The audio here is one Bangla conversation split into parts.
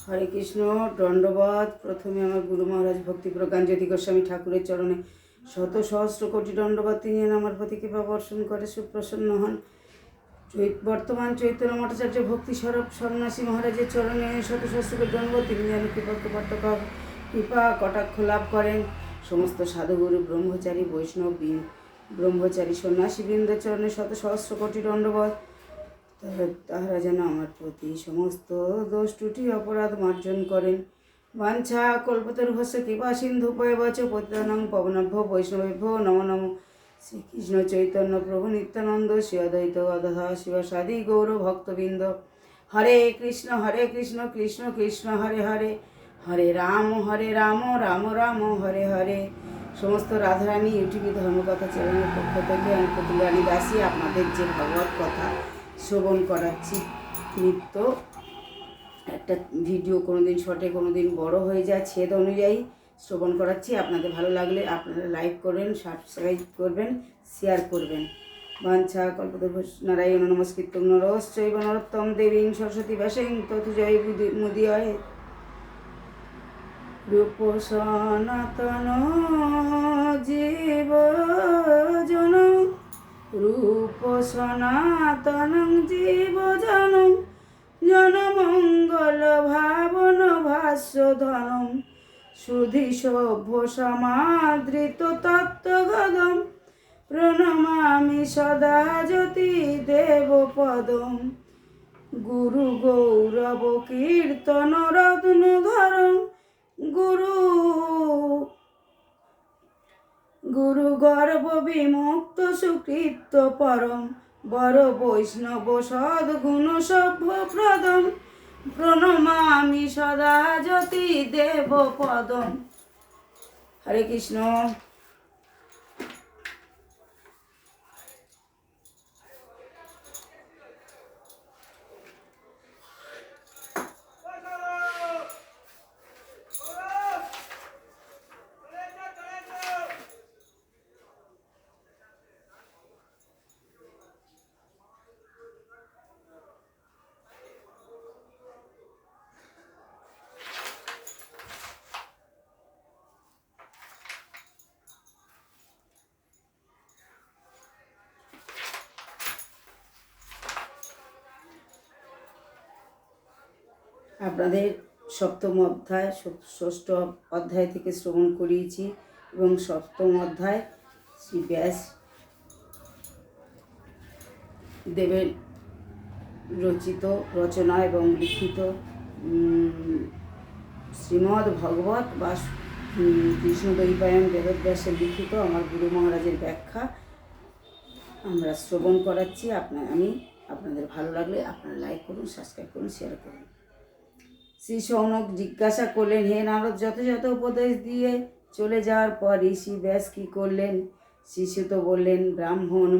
হরে কৃষ্ণ, দণ্ডবাদ। প্রথমে আমার গুরু মহারাজ ভক্তি প্রজ্ঞানজ্যোতি গোস্বামী ঠাকুরের চরণে শত সহস্র কোটি দণ্ডবাদ। তিনি আমার প্রতি কৃপা বর্ষণ করে সুপ্রসন্ন হন। বর্তমান চৈতন্য মঠাচার্য ভক্তি স্বরূপ সন্ন্যাসী মহারাজের চরণে শত সহস্র কোটি দণ্ডবাদ। তিনি যেন কৃপা কটাক্ষ লাভ করেন। সমস্ত সাধুগুরু ব্রহ্মচারী বৈষ্ণব ব্রহ্মচারী সন্ন্যাসী বৃন্দের চরণে শত সহস্র কোটি দণ্ডবাদ। তাহারা যেন আমার প্রতি সমস্ত দোষ ত্রুটি অপরাধ মার্জন করেন। বাঞ্ছা কল্পতরুভস্য কৃপা সিন্ধু পয়বচ পতিতানাং পবনভ্য বৈষ্ণবেভ্যো নমো নমো। শ্রীকৃষ্ণ চৈতন্য প্রভু নিত্যানন্দ শ্রী অদ্বৈত গদাধর শিবসাদি গৌর ভক্তবৃন্দ। হরে কৃষ্ণ কৃষ্ণ কৃষ্ণ হরে হরে, হরে রাম রাম রাম হরে হরে। সমস্ত রাধারানী ইউটিউবে ধর্মকথা চ্যানেলের পক্ষ থেকে আমি প্রতিরানী দাসী আপনাদের যে ভগবত কথা শ্রবণ করাচ্ছি। নিত্য একটা ভিডিও কোনোদিন শর্টে কোনোদিন বড় হয়ে যায়, ছেদ অনুযায়ী শ্রবণ করাচ্ছি। আপনাদের ভালো লাগলে আপনারা লাইক করবেন, সাবস্ক্রাইব করবেন, শেয়ার করবেন। বাঞ্ছা কল্পতরুভ্যশ্চ নারায়ণ নমস্কৃত্যং নরশ্চৈব নরোত্তম দেবীং সরস্বতী ব্যাসং ততু জয় মুদীয়তে। রূপ সনাতন জীবজন, রূপ সনাতনং জীবজনম, জনমঙ্গল ভাবন ভাস্যধনম, সুধি সভ্য সমাদৃত তত্ত্বগদম, প্রণমামি সদা জ্যোতি দেবপদম। গুরু গৌরব কীর্তন রত্নধরম, গুরু গর্ব বিমুক্ত সুকৃত পরম, বর বৈষ্ণব সদ্গুণ সভ্য প্রদম, প্রণমামি সদা জ্যোতি দেব পদম। হরে কৃষ্ণ। আপনাদের সপ্তম অধ্যায় ষষ্ঠ অধ্যায় থেকে শ্রবণ করিয়েছি এবং সপ্তম অধ্যায় শ্রী ব্যাস দেবের রচিত রচনা এবং লিখিত শ্রীমদ্ ভগবত বা কৃষ্ণদ্বৈপায়ন বেদব্যাসের লিখিত আমার গুরু মহারাজের ব্যাখ্যা আমরা শ্রবণ করাচ্ছি। আপনাদের ভালো লাগলে আপনারা লাইক করুন, সাবস্ক্রাইব করুন, শেয়ার করুন। শ্রী শৌনক জিজ্ঞাসা করলেন, হে নারদ, যত যত উপদেশ দিয়ে চলে যাওয়ার পর ঋষি ব্যাস কী করলেন? শ্রীসুত বললেন, ব্রাহ্মণ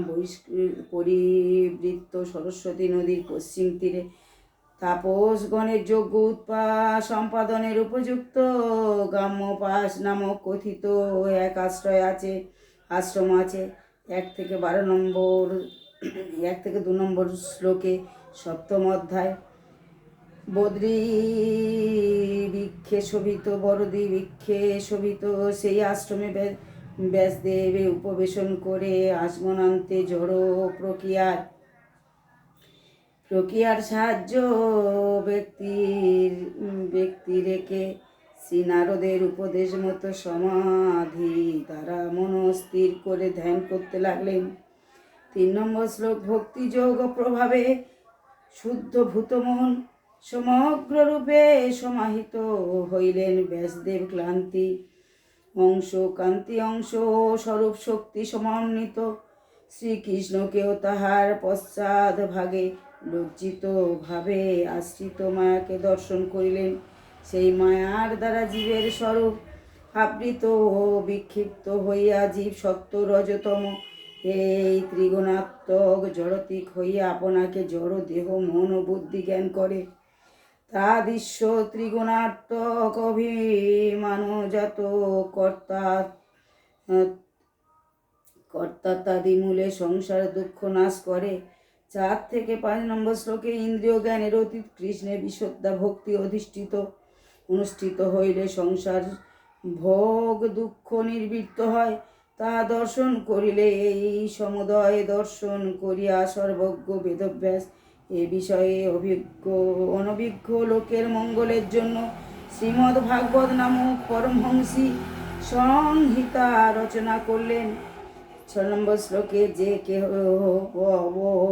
পরিবৃত্ত সরস্বতী নদীর পশ্চিম তীরে তাপসগণের যজ্ঞ সম্পাদনের উপযুক্ত গ্রাম্যপাশ নামক কথিত এক আশ্রম আছে। 1 থেকে 2 নম্বর শ্লোকে সপ্তম অধ্যায়। বদ্রী বৃক্ষে শোভিত সেই আশ্রমে ব্যাসদেবে উপবেশন করে আচমনান্তে জড় প্রক্রিয়ার সাহায্য ব্যক্তি রেখে শ্রী নারদের উপদেশ মতো সমাধি দ্বারা মনস্থির করে ধ্যান করতে লাগলেন। 3 নম্বর শ্লোক। ভক্তিযোগ প্রভাবে শুদ্ধ ভূতমন সমগ্র রূপে সমাহিত হইলেন। ব্যাসদেব কান্তি অংশ স্বরূপ শক্তি সমন্বিত শ্রীকৃষ্ণকেও তাহার পশ্চাৎ ভাগে লজ্জিত ভাবে আশ্রিত মায়াকে দর্শন করিলেন। সেই মায়ার দ্বারা জীবের স্বরূপ আবৃত ও বিক্ষিপ্ত হইয়া জীব সত্য রজতম এই ত্রিগুণাত্মক জড়তিক হইয়া আপনাকে জড় দেহ মন ও বুদ্ধি জ্ঞান করে। তাদৃশ্য ত্রিগুণাত্মক অভিমানজাত কর্তা কর্তাদি মূলে সংসার দুঃখ নাশ করে। 4 থেকে 5 নম্বর শ্লোকে ইন্দ্রিয় জ্ঞানের অতীত কৃষ্ণের বিশুদ্ধা ভক্তি অনুষ্ঠিত হইলে সংসার ভোগ দুঃখ নিবৃত্ত হয়। তাহা দর্শন করিলে এই সমুদয় দর্শন করিয়া সর্বজ্ঞ বেদব্যাস এ বিষয়ে অনভিজ্ঞ লোকের মঙ্গলের জন্য শ্রীমদ্ ভাগবত নামক পরমহংসী সংহিতা রচনা করলেন। 6 নম্বর শ্লোকে যে কেহ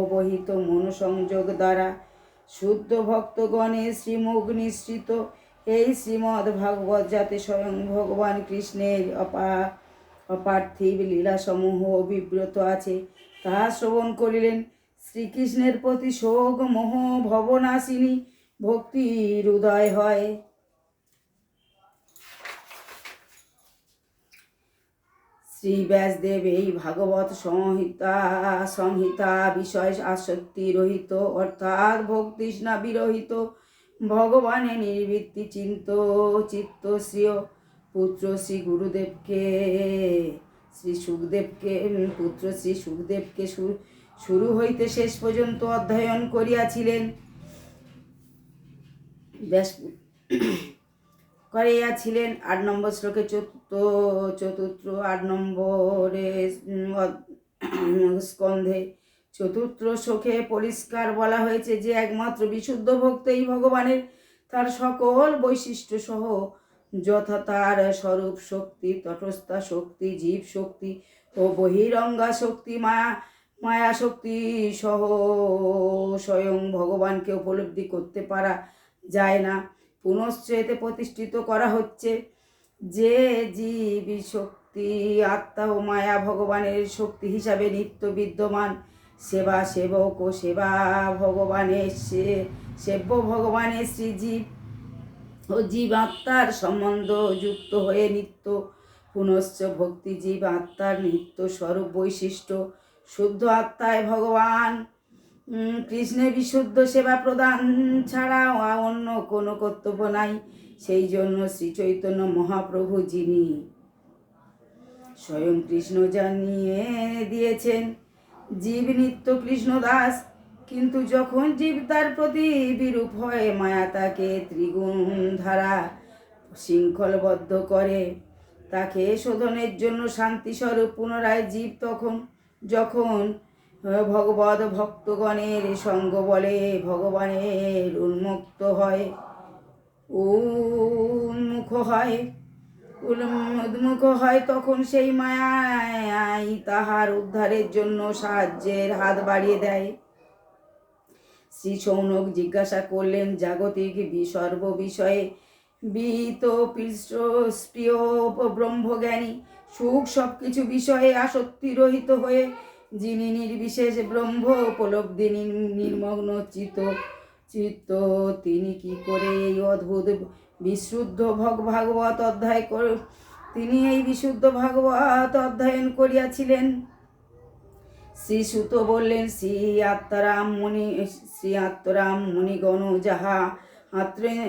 অবহিত মনোসংযোগ দ্বারা শুদ্ধ ভক্তগণের শ্রীমুখ নিঃসৃত এই শ্রীমদ্ ভাগবত যাতে স্বয়ং ভগবান কৃষ্ণের অপার্থিব লীলাসমূহ অভিব্রত আছে তাহা শ্রবণ করিলেন। শ্রীকৃষ্ণের প্রতি শোক মোহ ভবনাশিনী ভক্তির উদয় হয়। শ্রী ব্যাসদেব এই ভাগবত সংহিতা বিষয় আসক্তি রহিত অর্থাৎ ভক্তিষ্ণা বিরহিত ভগবানের নির্বৃত্তি চিত্ত শ্রীয় পুত্র শ্রী গুরুদেবকে শ্রী সুখদেবকে শুরু হইতে শেষ পর্যন্ত অধ্যয়ন করিয়াছিলেন। করিয়াছিলেন। 8 নম্বর শ্লোকে চতুর্থ 8 নম্বরে স্কন্ধে চতুর্থ শ্লোকে পরিষ্কার বলা হয়েছে যে একমাত্র বিশুদ্ধ ভক্ত এই ভগবানের তার সকল বৈশিষ্ট্য সহ যথা তার স্বরূপ শক্তি, তটস্থা শক্তি, জীব শক্তি ও বহিরঙ্গা শক্তি, মায়া শক্তি সহ স্বয়ং ভগবানকে উপলব্ধি করতে পারা যায় না। পুনশ্চ এতে প্রতিষ্ঠিত করা হচ্ছে যে জীব শক্তি আত্মা ও মায়া ভগবানের শক্তি হিসাবে নিত্য বিদ্যমান। সেবক ও সেব্য ভগবানের শ্রীজীব ও জীব আত্মার সম্বন্ধ যুক্ত হয়ে নিত্য। পুনশ্চ ভক্তি জীব আত্মার নিত্য স্বরূপ বৈশিষ্ট্য। শুদ্ধ আত্মায় ভগবান কৃষ্ণের বিশুদ্ধ সেবা প্রদান ছাড়া অন্য কোনো কর্তব্য নাই। সেই জন্য শ্রী চৈতন্য মহাপ্রভু যিনি স্বয়ং কৃষ্ণ জানিয়ে দিয়েছেন জীব নিত্য কৃষ্ণ দাস, কিন্তু যখন জীব তার প্রতি বিরূপ হয় মায়া তাকে ত্রিগুণ ধারা শৃঙ্খলবদ্ধ করে তাকে শোধনের জন্য শান্তিস্বরূপ পুনরায় জীব যখন ভগবত ভক্তগণের সঙ্গ বলে ভগবানের উন্মুখ হয় তখন সেই মায়াই তাহার উদ্ধারের জন্য সাহায্যের হাত বাড়িয়ে দেয়। শ্রী শৌনক জিজ্ঞাসা করলেন, জাগতিক সর্ব বিষয়ে বিহিত প্রিয় ব্রহ্মজ্ঞানী সুখ সবকিছু বিষয়ে আসক্তি রহিত হয়ে যিনি নির্বিশেষ ব্রহ্ম উপলব্ধি নির্মগ্ন চিত্ত তিনি কি করে এই অদ্ভুত বিশুদ্ধ ভাগবত তিনি এই বিশুদ্ধ ভাগবত অধ্যয়ন করিয়াছিলেন। শ্রী সুত বললেন, শ্রী আত্মারাম মুনিগণ যাহা আত্রেয়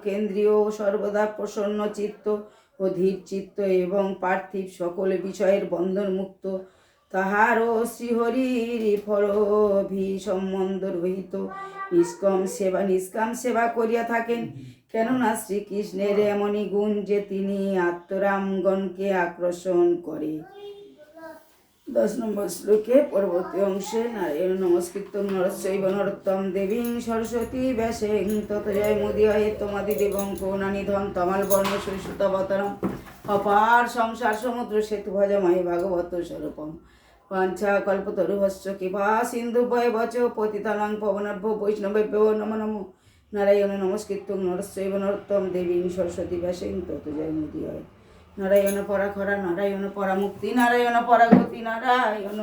কেন্দ্রীয় সর্বদা প্রসন্ন চিত্ত ও ধীর চিত্ত এবং পার্থিব সকল বিষয়ের বন্ধন মুক্ত তাহারও শ্রীহরির সম্বন্ধ রহিত নিষ্কাম সেবা করিয়া থাকেন। কেননা শ্রীকৃষ্ণের এমনই গুণ যে তিনি আত্মরামগণকে আকর্ষণ করে। 10 নম্বর শ্লোকে পরবর্তী অংশে নারায়ণ নমস্কৃত্যং নরস্যৈব নরোত্তমং দেবীং সরস্বতী ব্যাসেন ততো জয়মুদীয়তে তমাদিদেবং করুণানিধং তমালবর্ণ সুতাবতারং অপার সংসার সমুদ্র সেতু ভজমহে ভাগবত স্বরূপম বাঞ্ছা কল্পতরুভশ্চ কৃপা সিন্ধুভ্যেব চ পতিতানাং পবনেভ্যো বৈষ্ণবেভ্যো নমো নমো। নারায়ণ নমস্কৃত্যং নরস্যৈব নরোত্তমং দেবীং সরস্বতী ব্যাসেন ততো জয়মুদীয়তে। নারায়ণ পরাখরা, নারায়ণ পরামুক্তি, নারায়ণ পরাগতি, নারায়ণ